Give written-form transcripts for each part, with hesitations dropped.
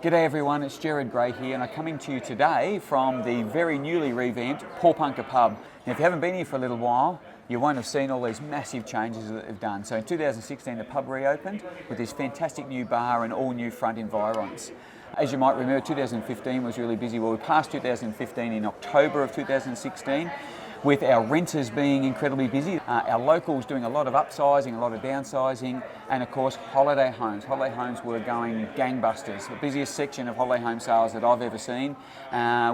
G'day everyone, it's Jared Gray here and I'm coming to you today from the very newly revamped Pawpunka pub. Now if you haven't been here for a little while, you won't have seen all these massive changes that they've done. So in 2016 the pub reopened with this fantastic new bar and all new front environs. As you might remember, 2015 was really busy. Well, we passed 2015 in October of 2016. With our renters being incredibly busy, our locals doing a lot of upsizing, a lot of downsizing, and of course holiday homes. Holiday homes were going gangbusters, the busiest section of holiday home sales that I've ever seen,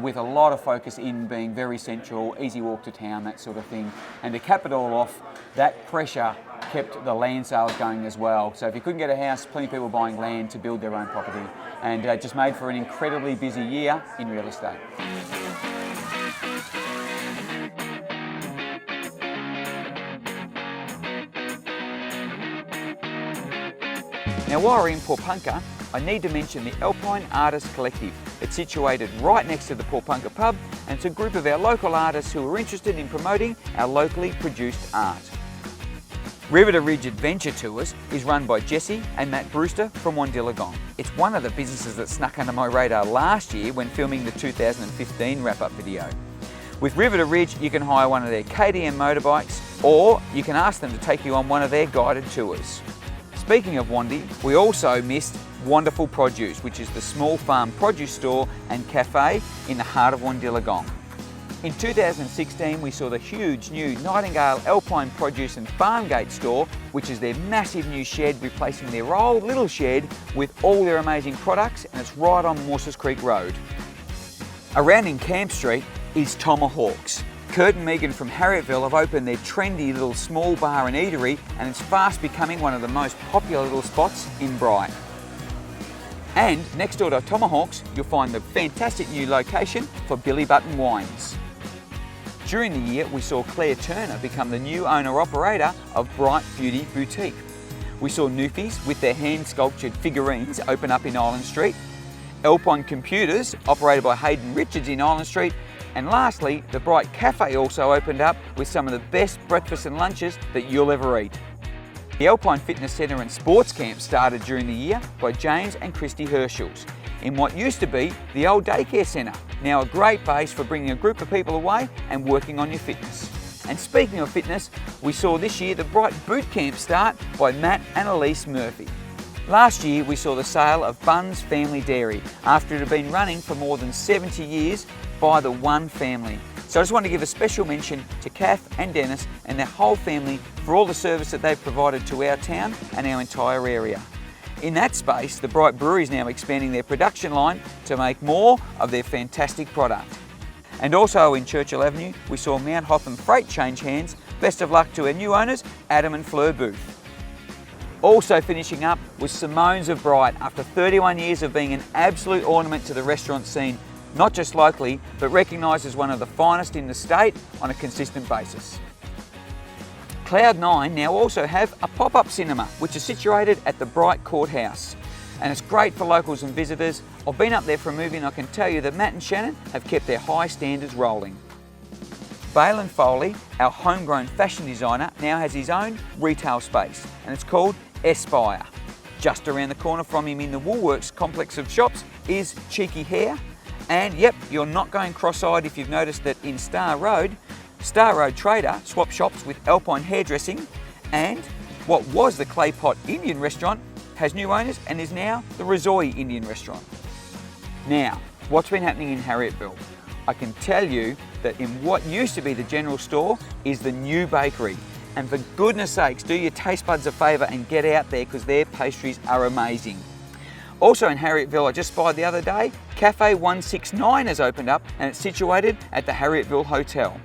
with a lot of focus in being very central, easy walk to town, that sort of thing. And to cap it all off, that pressure kept the land sales going as well. So if you couldn't get a house, plenty of people buying land to build their own property, and just made for an incredibly busy year in real estate. Now while we're in Pawpunka, I need to mention the Alpine Artists Collective. It's situated right next to the Pawpunka pub and it's a group of our local artists who are interested in promoting our locally produced art. River to Ridge Adventure Tours is run by Jesse and Matt Brewster from Wandillagong. It's one of the businesses that snuck under my radar last year when filming the 2015 wrap-up video. With River to Ridge, you can hire one of their KTM motorbikes or you can ask them to take you on one of their guided tours. Speaking of Wandi, we also missed Wonderful Produce, which is the small farm produce store and cafe in the heart of Wandillagong. In 2016, we saw the huge new Nightingale Alpine Produce and Farm Gate store, which is their massive new shed replacing their old little shed with all their amazing products, and it's right on Morses Creek Road. Around in Camp Street is Tomahawks. Kurt and Megan from Harriettville have opened their trendy little small bar and eatery, and it's fast becoming one of the most popular little spots in Bright. And next door to Tomahawks, you'll find the fantastic new location for Billy Button Wines. During the year, we saw Claire Turner become the new owner-operator of Bright Beauty Boutique. We saw Newfies with their hand-sculptured figurines open up in Island Street, Alpine Computers, operated by Hayden Richards in Island Street, and lastly, the Bright Cafe also opened up with some of the best breakfasts and lunches that you'll ever eat. The Alpine Fitness Centre and Sports Camp started during the year by James and Christy Herschels in what used to be the old daycare centre, now a great base for bringing a group of people away and working on your fitness. And speaking of fitness, we saw this year the Bright Boot Camp start by Matt and Elise Murphy. Last year we saw the sale of Bunn's Family Dairy after it had been running for more than 70 years by the one family. So I just want to give a special mention to Kath and Dennis and their whole family for all the service that they've provided to our town and our entire area. In that space, the Bright Brewery is now expanding their production line to make more of their fantastic product. And also in Churchill Avenue, we saw Mount Hotham Freight change hands. Best of luck to our new owners, Adam and Fleur Booth. Also finishing up was Simone's of Bright after 31 years of being an absolute ornament to the restaurant scene, not just locally, but recognised as one of the finest in the state on a consistent basis. Cloud9 now also have a pop-up cinema, which is situated at the Bright Courthouse. And it's great for locals and visitors. I've been up there for a movie and I can tell you that Matt and Shannon have kept their high standards rolling. Balen Foley, our homegrown fashion designer, now has his own retail space, and it's called Aspire. Just around the corner from him in the Woolworks complex of shops is Cheeky Hair. And yep, you're not going cross-eyed if you've noticed that in Star Road Trader swapped shops with Alpine Hairdressing, and what was the Clay Pot Indian restaurant has new owners and is now the Razoi Indian restaurant. Now, what's been happening in Harriettville? I can tell you that in what used to be the general store is the new bakery. And for goodness sakes, do your taste buds a favour and get out there because their pastries are amazing. Also in Harriettville, I just spied the other day, Cafe 169 has opened up and it's situated at the Harriettville Hotel.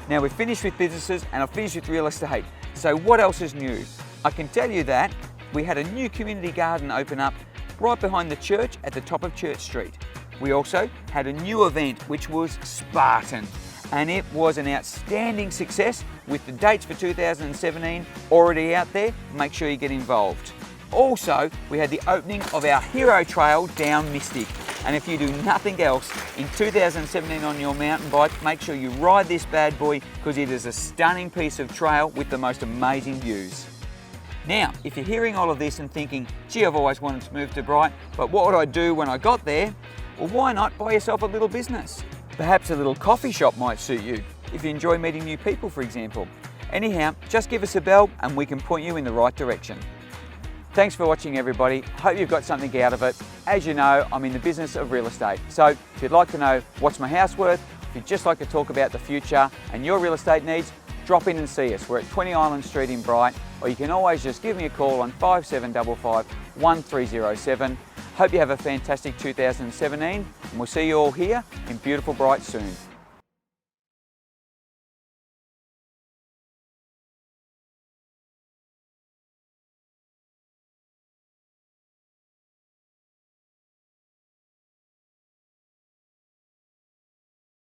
Now we've finished with businesses and I've finished with real estate. So what else is new? I can tell you that we had a new community garden open up right behind the church at the top of Church Street. We also had a new event which was Spartan, and it was an outstanding success with the dates for 2017 already out there. Make sure you get involved. Also, we had the opening of our Hero Trail down Mystic, and if you do nothing else in 2017 on your mountain bike, make sure you ride this bad boy because it is a stunning piece of trail with the most amazing views. Now, if you're hearing all of this and thinking, gee, I've always wanted to move to Bright, but what would I do when I got there? Well, why not buy yourself a little business? Perhaps a little coffee shop might suit you, if you enjoy meeting new people, for example. Anyhow, just give us a bell and we can point you in the right direction. Thanks for watching, everybody. Hope you've got something out of it. As you know, I'm in the business of real estate. So if you'd like to know what's my house worth, if you'd just like to talk about the future and your real estate needs, drop in and see us. We're at 20 Island Street in Bright, or you can always just give me a call on 5755 1307. Hope you have a fantastic 2017, and we'll see you all here in beautiful Bright soon.